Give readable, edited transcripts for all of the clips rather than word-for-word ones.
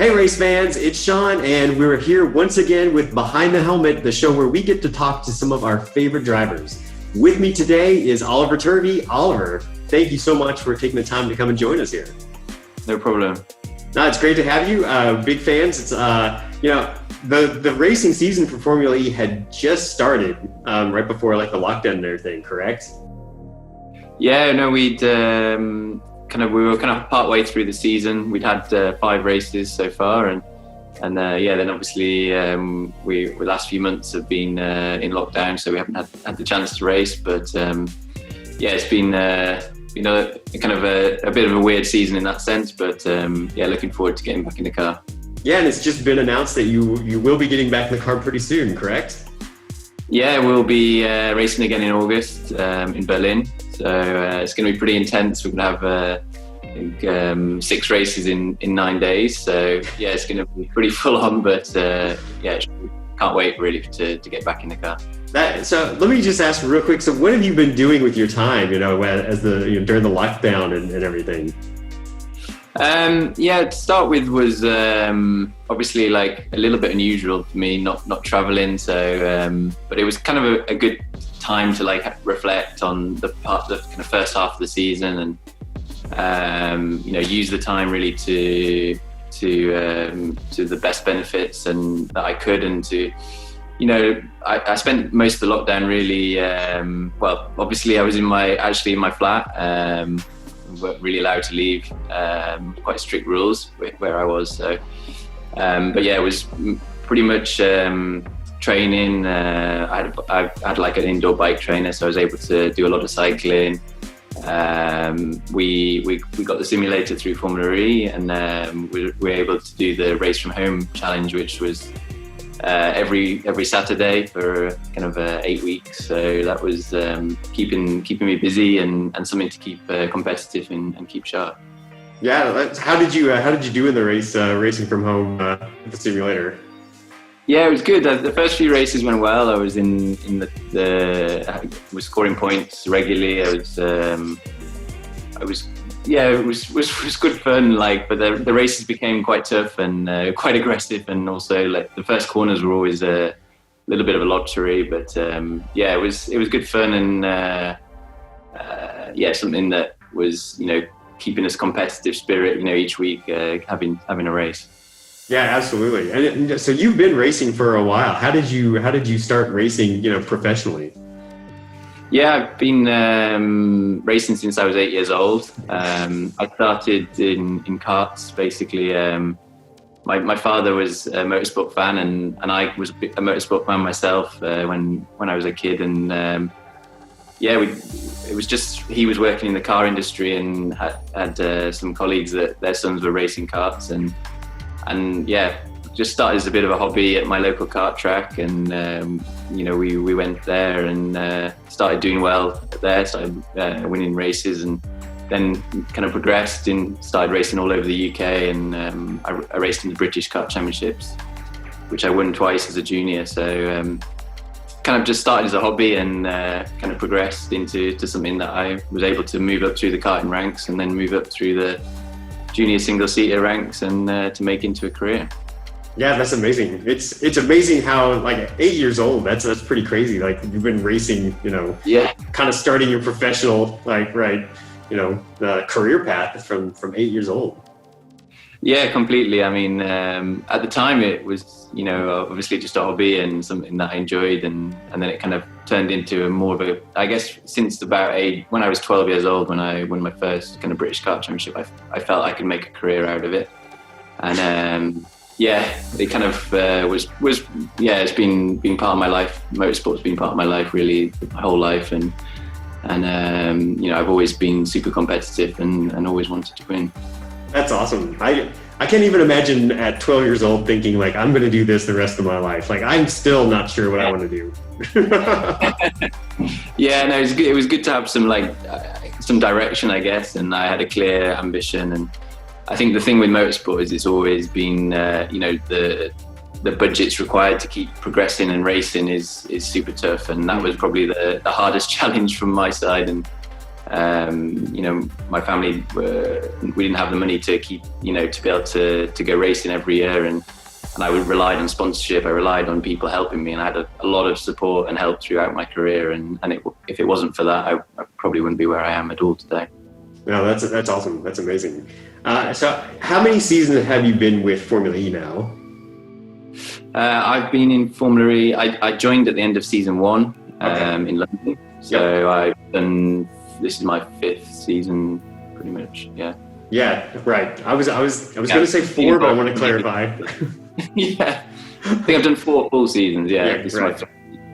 Hey race fans, it's Sean and we're here once again with Behind the Helmet, the show where we get to talk to some of our favorite drivers. With me today is Oliver Turvey. Oliver, thank you so much for taking the time to come and join us here. No problem. No, it's great to have you. Big fans. It's the racing season for Formula E had just started right before like the lockdown and everything, correct? Yeah, no, we were kind of part way through the season. We'd had 5 races so far, and then obviously the last few months have been in lockdown, so we haven't had the chance to race. But it's been kind of a bit of a weird season in that sense. But looking forward to getting back in the car. Yeah, and it's just been announced that you will be getting back in the car pretty soon, correct? Yeah, we'll be racing again in August in Berlin. So it's going to be pretty intense. We're going to have 6 races in 9 days. So yeah, it's going to be pretty full on. But can't wait really to get back in the car. So let me just ask real quick. So what have you been doing with your time? As during the lockdown and everything. To start with was obviously like a little bit unusual for me, not traveling. So but it was kind of a good time to like reflect on the kind of first half of the season, and use the time really to the best benefits and that I could, and to I spent most of the lockdown really obviously I was in my flat. Weren't really allowed to leave, quite strict rules where I was. So it was pretty much training. I had like an indoor bike trainer, so I was able to do a lot of cycling. We got the simulator through Formula E, and we were able to do the race from home challenge, which was every Saturday for kind of 8 weeks. So that was keeping me busy and something to keep competitive and keep sharp. Yeah, how did you do in the race racing from home with the simulator? Yeah, it was good. The first few races went well. I was in I was scoring points regularly. It was good fun. But the races became quite tough and quite aggressive, and also like the first corners were always a little bit of a lottery. But it was good fun, and something that was keeping us competitive spirit. Each week having a race. Yeah, absolutely. And so you've been racing for a while. How did you start racing professionally? Yeah, I've been racing since I was 8 years old. I started in karts, basically. My father was a motorsport fan, and I was a motorsport fan myself when I was a kid. And it was just he was working in the car industry and had some colleagues that their sons were racing karts, and just started as a bit of a hobby at my local kart track, and we went there and started doing well there, started winning races, and then kind of progressed and started racing all over the UK, and I raced in the British Kart Championships, which I won twice as a junior. So kind of just started as a hobby and kind of progressed into something that I was able to move up through the karting ranks, and then move up through the junior single-seater ranks, and to make into a career. Yeah, that's amazing. It's amazing how, like, at 8 years old, that's pretty crazy. Like, you've been racing, kind of starting your professional, career path from 8 years old. Yeah, completely. I mean, at the time it was, obviously just a hobby and something that I enjoyed, and then it kind of turned into more of a, I guess, since about when I was 12 years old, when I won my first kind of British Kart Championship, I felt I could make a career out of it. And it kind of it's been part of my life. Motorsport's been part of my life really my whole life, and I've always been super competitive and always wanted to win. That's awesome. I can't even imagine at 12 years old thinking like I'm going to do this the rest of my life. Like I'm still not sure what I want to do. Yeah, no, it was good to have some direction, I guess, and I had a clear ambition. And I think the thing with motorsport is it's always been the budgets required to keep progressing and racing is super tough, and that was probably the hardest challenge from my side. And You know, my family we didn't have the money to keep, you know, to be able to go racing every year, and I relied on sponsorship. I relied on people helping me, and I had a lot of support and help throughout my career. And if it wasn't for that, I probably wouldn't be where I am at all today. No, that's awesome. That's amazing. So how many seasons have you been with Formula E now? I've been in Formula E. I joined at the end of season 1 in London. So I've done, this is my 5th season, pretty much. Yeah. Yeah, right. I was going to say 4, but I want to clarify. Yeah, I think I've done 4 full seasons. Yeah, this is my 5th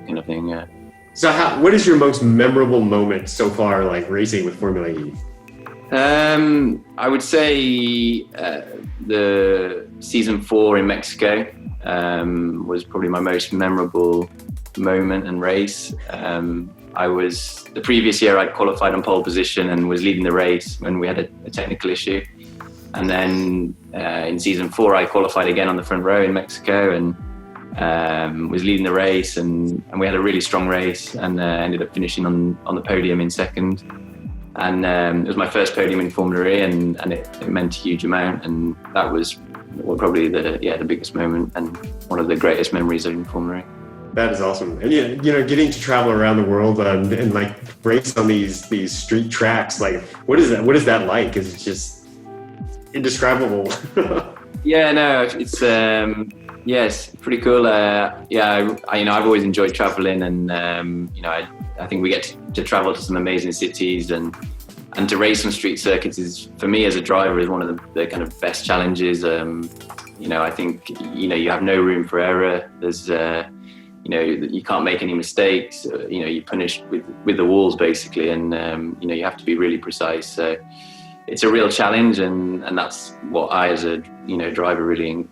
kind of thing. Yeah. So, what is your most memorable moment so far, like racing with Formula E? I would say the season 4 in Mexico was probably my most memorable moment and race. The previous year I'd qualified on pole position and was leading the race when we had a technical issue. And then in season 4, I qualified again on the front row in Mexico and was leading the race. And we had a really strong race and ended up finishing on the podium in 2nd. And it was my first podium in Formula E, and it meant a huge amount. And that was probably the biggest moment and one of the greatest memories of Formula E. That is awesome. And you know, getting to travel around the world and like race on these street tracks, like what is that like? Is it just indescribable? Yeah, no, it's yes, pretty cool. I've always enjoyed traveling, and you know, I think we get to travel to some amazing cities, and to race on street circuits is, for me as a driver, is one of the kind of best challenges. You know, I think, you know, you have no room for error. There's you know, you can't make any mistakes. You know, you're punished with the walls basically, and you know, you have to be really precise. So it's a real challenge, and that's what I, as a driver, really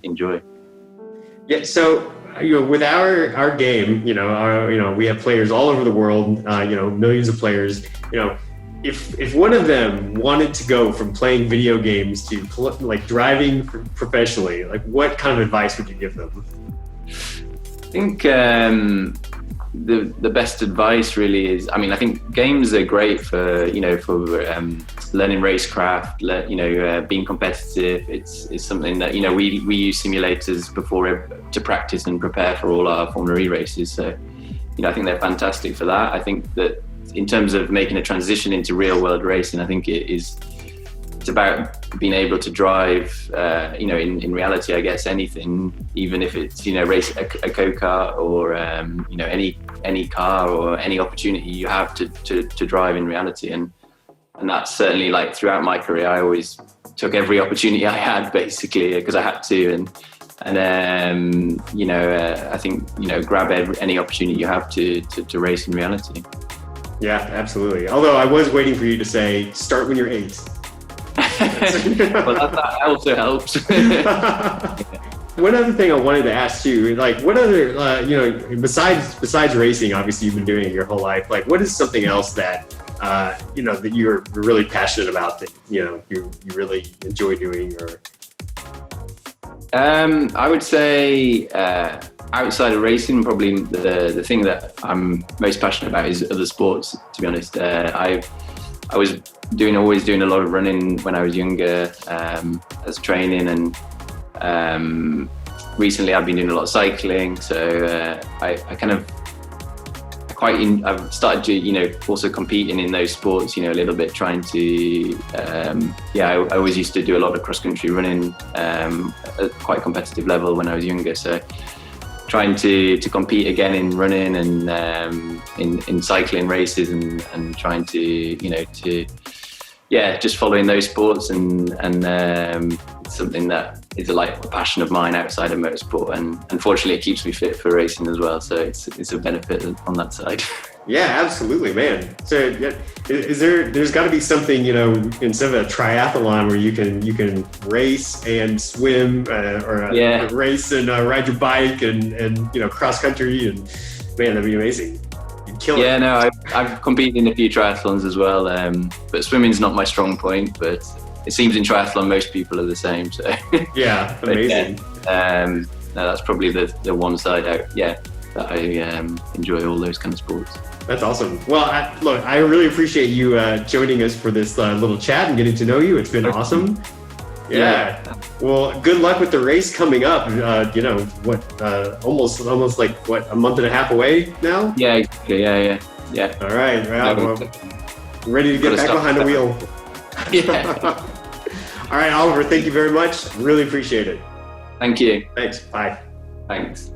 enjoy. Yeah. So with our game, we have players all over the world. Millions of players. If one of them wanted to go from playing video games to like driving professionally, like what kind of advice would you give them? I think the best advice really is, I think games are great for learning racecraft, being competitive. It's something that, we use simulators before to practice and prepare for all our Formula E races. So, I think they're fantastic for that. I think that in terms of making a transition into real world racing, I think it's about being able to drive, in reality, I guess, anything, even if it's, race a go-kart or, any car or any opportunity you have to drive in reality. And that's certainly, like, throughout my career, I always took every opportunity I had, basically, because I had to. And I think, grab any opportunity you have to race in reality. Yeah, absolutely. Although I was waiting for you to say, start when you're 8. Well, that also helps. One other thing I wanted to ask you, like, what other, besides racing, obviously you've been doing it your whole life. Like, what is something else that, that you're really passionate about, that you really enjoy doing? Or I would say outside of racing, probably the thing that I'm most passionate about is other sports. To be honest, I was always doing a lot of running when I was younger, as training, and recently I've been doing a lot of cycling. So I've started to, also competing in those sports, a little bit, trying to, I always used to do a lot of cross-country running at quite a competitive level when I was younger. So trying to compete again in running and in cycling races and trying to, just following those sports and it's something that is a passion of mine outside of motorsport, and unfortunately it keeps me fit for racing as well. So it's a benefit on that side. Yeah, absolutely, man. So there's got to be something, instead of a triathlon where you can race and swim or race and ride your bike and cross country, and man, that'd be amazing. You'd kill it. Yeah, no, I've competed in a few triathlons as well, but swimming's not my strong point, but it seems in triathlon most people are the same. So yeah, amazing. No, that's probably the one side out. Yeah. that I enjoy all those kind of sports. That's awesome. Well, I really appreciate you joining us for this little chat and getting to know you. It's been awesome. Yeah. Well, good luck with the race coming up. Almost like a month and a half away now? Yeah, exactly. Yeah. All right. Well, ready to get back behind the wheel. Yeah. All right, Oliver, thank you very much. Really appreciate it. Thank you. Thanks. Bye. Thanks.